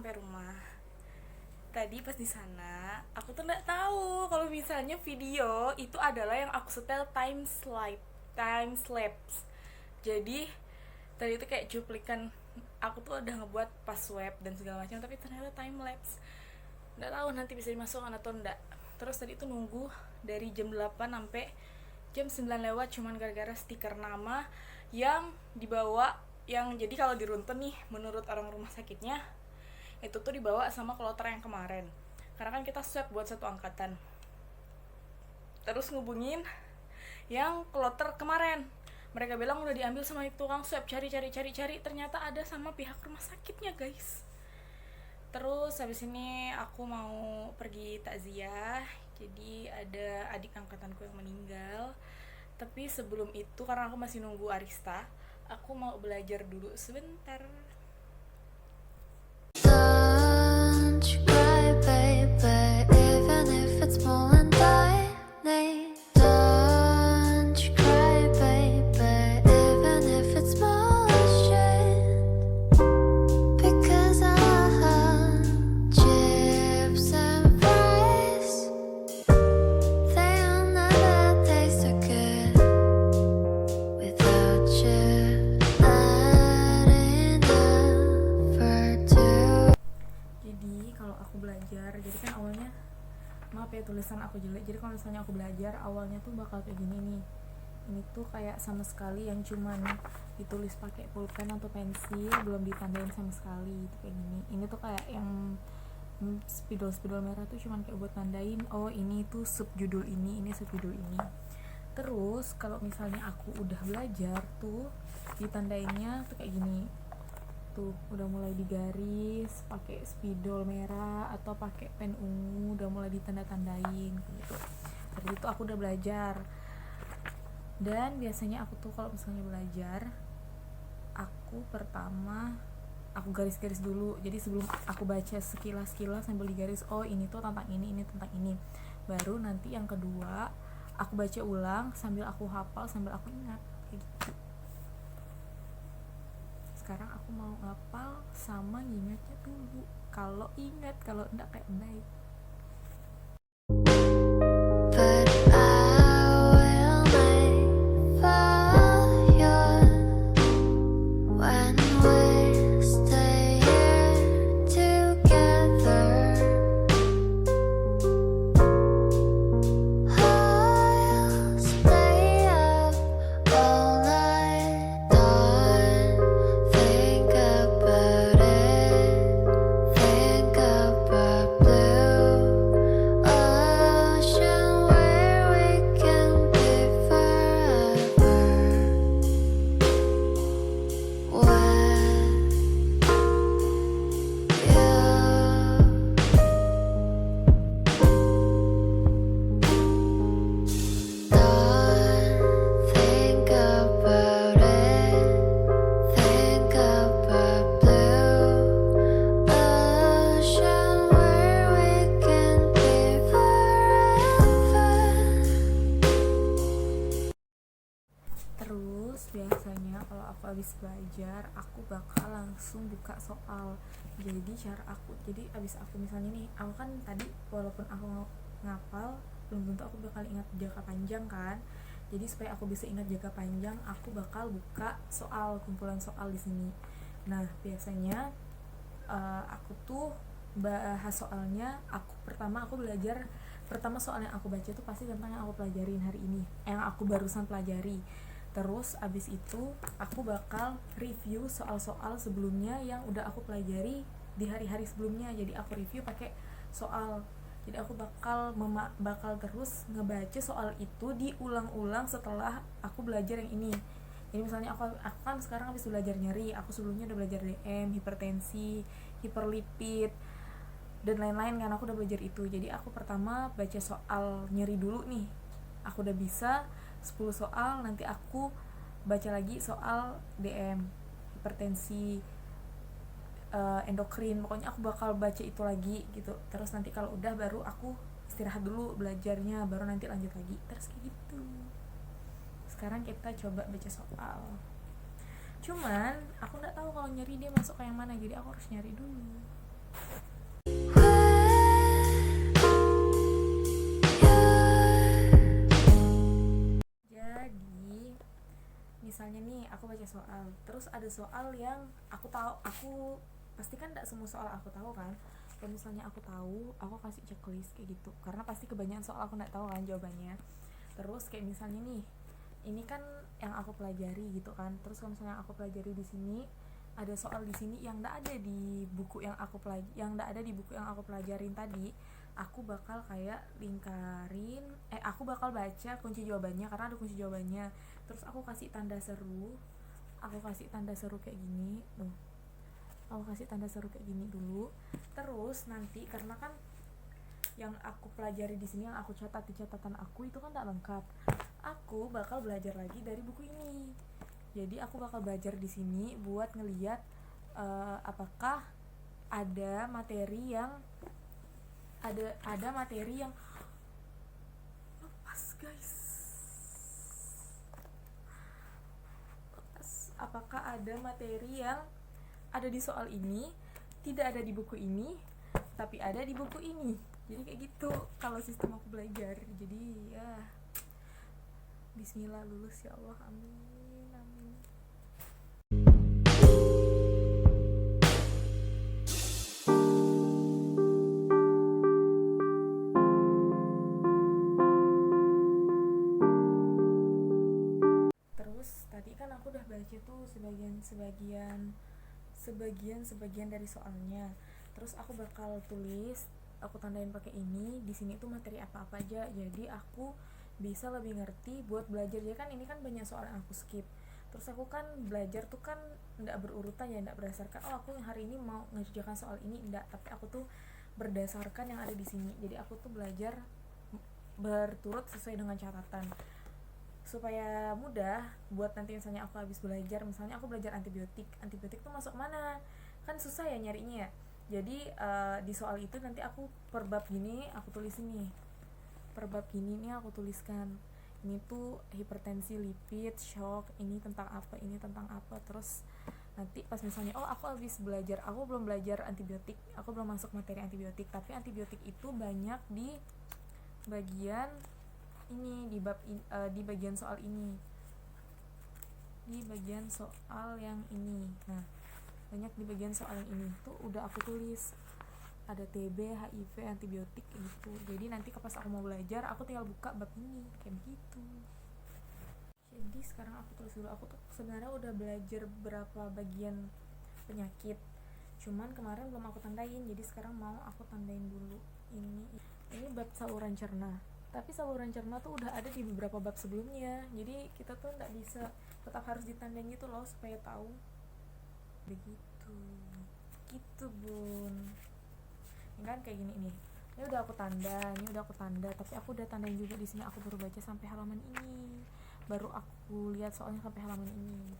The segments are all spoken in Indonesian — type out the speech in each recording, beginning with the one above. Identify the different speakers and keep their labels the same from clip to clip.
Speaker 1: sampai rumah. Tadi pas di sana, aku tuh nggak tahu kalau misalnya video itu adalah yang aku setel time lapse. Jadi tadi itu kayak cuplikan aku tuh udah ngebuat pas web dan segala macam, tapi ternyata time lapse. Nggak tahu nanti bisa dimasukkan atau enggak. Terus tadi itu nunggu dari jam 8 sampai jam 9 lewat cuman gara-gara stiker nama yang dibawa, yang jadi kalau diruntun nih menurut orang rumah sakitnya itu tuh dibawa sama kloter yang kemarin, karena kan kita swab buat satu angkatan. Terus ngubungin yang kloter kemarin, mereka bilang udah diambil sama tukang swab, cari, ternyata ada sama pihak rumah sakitnya guys. Terus habis ini aku mau pergi takziah, jadi ada adik angkatanku yang meninggal. Tapi sebelum itu, karena aku masih nunggu Arista, aku mau belajar dulu sebentar.
Speaker 2: Don't you cry, baby, even if it's more than tiny. Don't you cry, baby, even if it's bullshit. Because I have chips and fries. They'll never taste so good without you. Not enough for two.
Speaker 1: Jadi kalau aku belajar, jadi kan awalnya, maaf ya tulisan aku jelek, jadi kalau misalnya aku belajar awalnya tuh bakal kayak gini nih. Ini tuh kayak sama sekali yang cuman ditulis pakai pulpen atau pensil, belum ditandain sama sekali. Itu kayak gini. Ini tuh kayak yang spidol merah tuh cuman kayak buat nandain, oh ini tuh subjudul ini subjudul ini. Terus kalau misalnya aku udah belajar tuh ditandainnya tuh kayak gini. Tuh udah mulai digaris pakai spidol merah atau pakai pen ungu, udah mulai ditanda-tandain gitu. Dari itu aku udah belajar. Dan biasanya aku tuh kalau misalnya belajar, aku pertama aku garis-garis dulu. Jadi sebelum aku baca sekilas-kilas sambil digaris, oh ini tuh tentang ini tentang ini. Baru nanti yang kedua aku baca ulang sambil aku hafal, sambil aku ingat kayak gitu. Sekarang aku mau ngapal sama ngingetnya dulu. Kalau ingat, kalau enggak kayak baik.
Speaker 2: But I will make fire when we stay here together. I'll stay up all night, don't think about it. Think about blue ocean where we can be forever. When don't think about it. Think about blue ocean where we can be forever.
Speaker 1: Terus biasanya kalau aku habis belajar, aku bakal langsung buka soal. Jadi cara aku, jadi abis aku misalnya nih, aku kan tadi walaupun aku ngapal, belum tentu aku bakal ingat jangka panjang kan. Jadi supaya aku bisa ingat jangka panjang, aku bakal buka soal, kumpulan soal di sini. Nah biasanya aku tuh bahas soalnya, aku belajar pertama soal yang aku baca tuh pasti tentang yang aku pelajarin hari ini, yang aku barusan pelajari. Terus abis itu aku bakal review soal-soal sebelumnya yang udah aku pelajari di hari-hari sebelumnya. Jadi aku review pakai soal. Jadi aku bakal terus ngebaca soal itu diulang-ulang setelah aku belajar yang ini. Jadi misalnya aku kan sekarang habis belajar nyeri, aku sebelumnya udah belajar DM, hipertensi, hiperlipid, dan lain-lain kan, aku udah belajar itu. Jadi aku pertama baca soal nyeri dulu nih, aku udah bisa 10 soal, nanti aku baca lagi soal DM, hipertensi, endokrin, pokoknya aku bakal baca itu lagi gitu. Terus nanti kalau udah baru aku istirahat dulu belajarnya, baru nanti lanjut lagi, terus kayak gitu. Sekarang kita coba baca soal. Cuman aku nggak tahu kalau nyeri dia masuk ke yang mana, jadi aku harus nyari dulu. misalnya nih aku baca soal, terus ada soal yang aku tahu, aku pasti kan tidak semua soal aku tahu kan. Kalau misalnya aku tahu, aku kasih checklist kayak gitu, karena pasti kebanyakan soal aku nggak tahu kan jawabannya. Terus kayak misalnya nih, ini kan yang aku pelajari gitu kan. Terus kalau misalnya aku pelajari di sini, ada soal di sini yang nggak ada di buku yang aku pelajarin tadi, aku bakal kayak lingkarin, aku bakal baca kunci jawabannya karena ada kunci jawabannya. Terus aku kasih tanda seru, kayak gini tuh, aku kasih tanda seru kayak gini dulu. Terus nanti karena kan yang aku pelajari di sini, yang aku catat di catatan aku itu kan tak lengkap, aku bakal belajar lagi dari buku ini. Jadi aku bakal belajar di sini buat ngeliat apakah ada materi yang lepas guys, apakah ada materi yang ada di soal ini tidak ada di buku ini tapi ada di buku ini. Jadi kayak gitu kalau sistem aku belajar. Jadi ya bismillah lulus ya Allah, amin amin. Terus tadi kan aku udah baca tuh sebagian dari soalnya. Terus aku bakal tulis, aku tandain pakai ini. Di sini tuh materi apa-apa aja. Jadi aku bisa lebih ngerti buat belajar. Ya kan ini kan banyak soal yang aku skip. Terus aku kan belajar tuh kan enggak berurutan ya, enggak berdasarkan aku hari ini mau ngerjakan soal ini, enggak, tapi aku tuh berdasarkan yang ada di sini. Jadi aku tuh belajar berturut sesuai dengan catatan supaya mudah buat nanti misalnya aku habis belajar, misalnya aku belajar antibiotik tuh masuk mana, kan susah ya nyarinya ya. Jadi di soal itu nanti aku per bab gini aku tulis ini, per bab gini nih aku tuliskan ini tuh hipertensi, lipid, shock, ini tentang apa. Terus nanti pas misalnya aku habis belajar, aku belum belajar antibiotik, aku belum masuk materi antibiotik, tapi antibiotik itu banyak di bagian ini, di bagian soal ini, di bagian soal yang ini. Nah, banyak di bagian soal yang ini tuh udah aku tulis ada TB, HIV, antibiotik gitu. Jadi nanti pas aku mau belajar aku tinggal buka bab ini kayak begitu. Jadi sekarang aku tulis dulu, aku tuh sebenarnya udah belajar berapa bagian penyakit, cuman kemarin belum aku tandain, jadi sekarang mau aku tandain dulu. Ini bab saluran cerna, tapi saluran cerna tuh udah ada di beberapa bab sebelumnya, jadi kita tuh nggak bisa, tetap harus ditandain gitu loh supaya tahu. Begitu gitu bun. Ini kan kayak gini nih, ini udah aku tanda, tapi aku udah tandain juga di sini. Aku baru baca sampai halaman ini, baru aku lihat soalnya sampai halaman ini.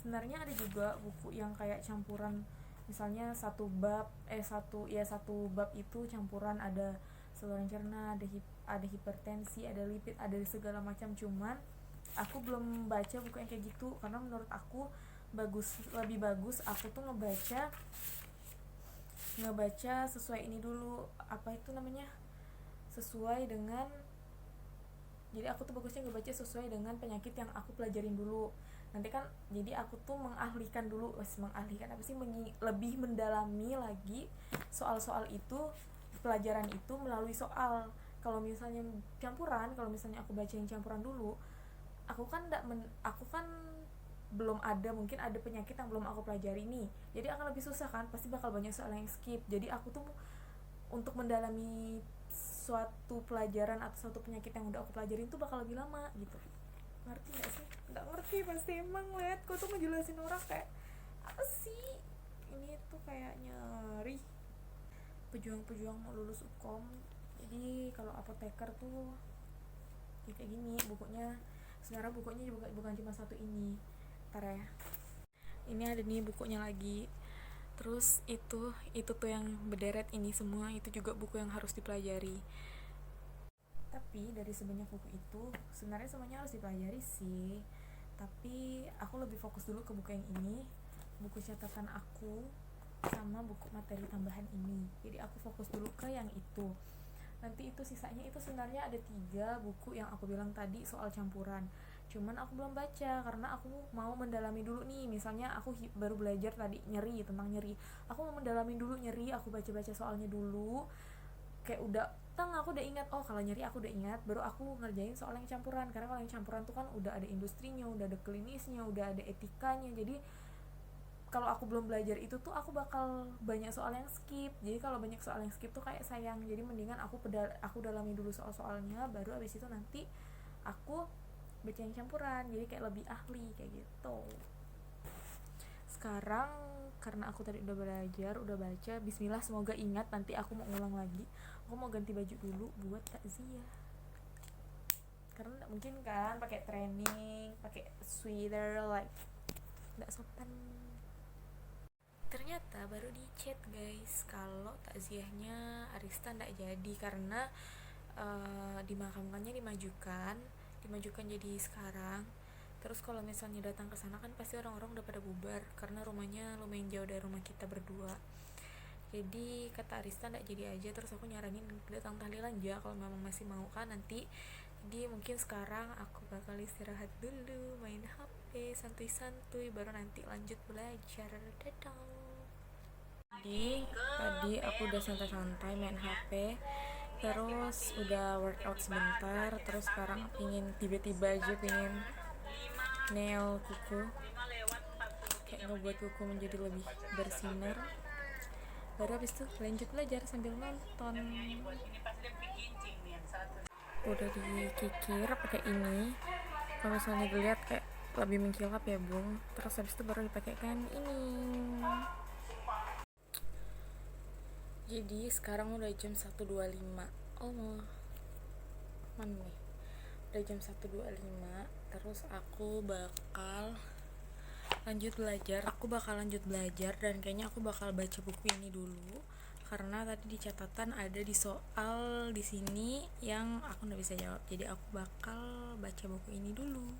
Speaker 1: Sebenarnya ada juga buku yang kayak campuran, misalnya satu bab itu campuran, ada saluran cerna, ada hipertensi, ada lipid, ada segala macam. Cuman aku belum baca buku yang kayak gitu karena menurut aku lebih bagus aku tuh ngebaca sesuai ini dulu, apa itu namanya, sesuai dengan, jadi aku tuh bagusnya ngebaca sesuai dengan penyakit yang aku pelajarin dulu. Nanti kan jadi aku tuh mengahlihkan lebih mendalami lagi soal-soal itu, pelajaran itu melalui soal. Kalau misalnya campuran, kalau misalnya aku bacain campuran dulu, aku kan belum ada, mungkin ada penyakit yang belum aku pelajari nih, jadi akan lebih susah kan, pasti bakal banyak soal yang skip. Jadi aku tuh untuk mendalami suatu pelajaran atau suatu penyakit yang udah aku pelajarin tuh bakal lebih lama gitu. Ngerti gak sih? Nggak ngerti pasti, emang lihat kok tuh ngejelasin orang kayak apa sih ini tuh, kayak nyari pejuang mau lulus UKOM. Jadi kalau apoteker tuh ya kayak gini bukunya. Sebenarnya bukunya juga bukan cuma satu ini, ntar ya, ini ada nih bukunya lagi. Terus itu tuh yang berderet ini semua, itu juga buku yang harus dipelajari. Tapi dari sebanyak buku itu sebenarnya semuanya harus dipelajari sih, tapi aku lebih fokus dulu ke buku yang ini, buku catatan aku sama buku materi tambahan ini. Jadi aku fokus dulu ke yang itu. Nanti itu sisanya itu sebenarnya ada 3 buku yang aku bilang tadi soal campuran. cuman aku belum baca karena aku mau mendalami dulu nih. Misalnya aku baru belajar tadi nyeri, tentang nyeri, aku mau mendalami dulu nyeri, aku baca-baca soalnya dulu, kayak udah aku udah ingat, oh kalau nyeri aku udah ingat, baru aku ngerjain soal yang campuran. Karena kalau yang campuran tuh kan udah ada industrinya, udah ada klinisnya, udah ada etikanya. Jadi kalau aku belum belajar itu tuh aku bakal banyak soal yang skip. Jadi kalau banyak soal yang skip tuh kayak sayang. Jadi mendingan aku dalami dulu soal-soalnya, baru abis itu nanti aku baca yang campuran, jadi kayak lebih ahli kayak gitu. Sekarang karena aku tadi udah belajar, udah baca, bismillah semoga ingat, nanti aku mau ngulang lagi. Aku mau ganti baju dulu buat takziah, karena nggak mungkin kan pakai training, pakai sweater, like nggak sopan. Ternyata baru di chat guys kalau takziahnya Arista nggak jadi karena dimakamkannya dimajukan jadi sekarang. Terus kalau misalnya datang ke sana kan pasti orang-orang udah pada bubar karena rumahnya lumayan jauh dari rumah kita berdua. Jadi kata Arista nggak jadi aja, terus aku nyaranin datang tahlilan aja kalau memang masih mau kan nanti. Jadi mungkin sekarang aku bakal istirahat dulu, main HP santuy-santuy, baru nanti lanjut belajar. Dadah. Jadi tadi aku udah santai-santai main HP, terus udah workout sebentar, terus sekarang tiba-tiba aja pengen nail kuku, kayak ngebuat kuku menjadi lebih bersinar. Baru habis itu lanjut belajar sambil nonton. Udah dikikir pakai ini, kalau misalnya dilihat kayak lebih mengkilap ya bung. Terus habis itu baru dipakaikan ini. Jadi sekarang udah jam 1.25. Oh mana nih, udah jam 1.25. Terus aku bakal lanjut belajar dan kayaknya aku bakal baca buku ini dulu karena tadi di catatan ada di soal di sini yang aku nggak bisa jawab. Jadi aku bakal baca buku ini dulu.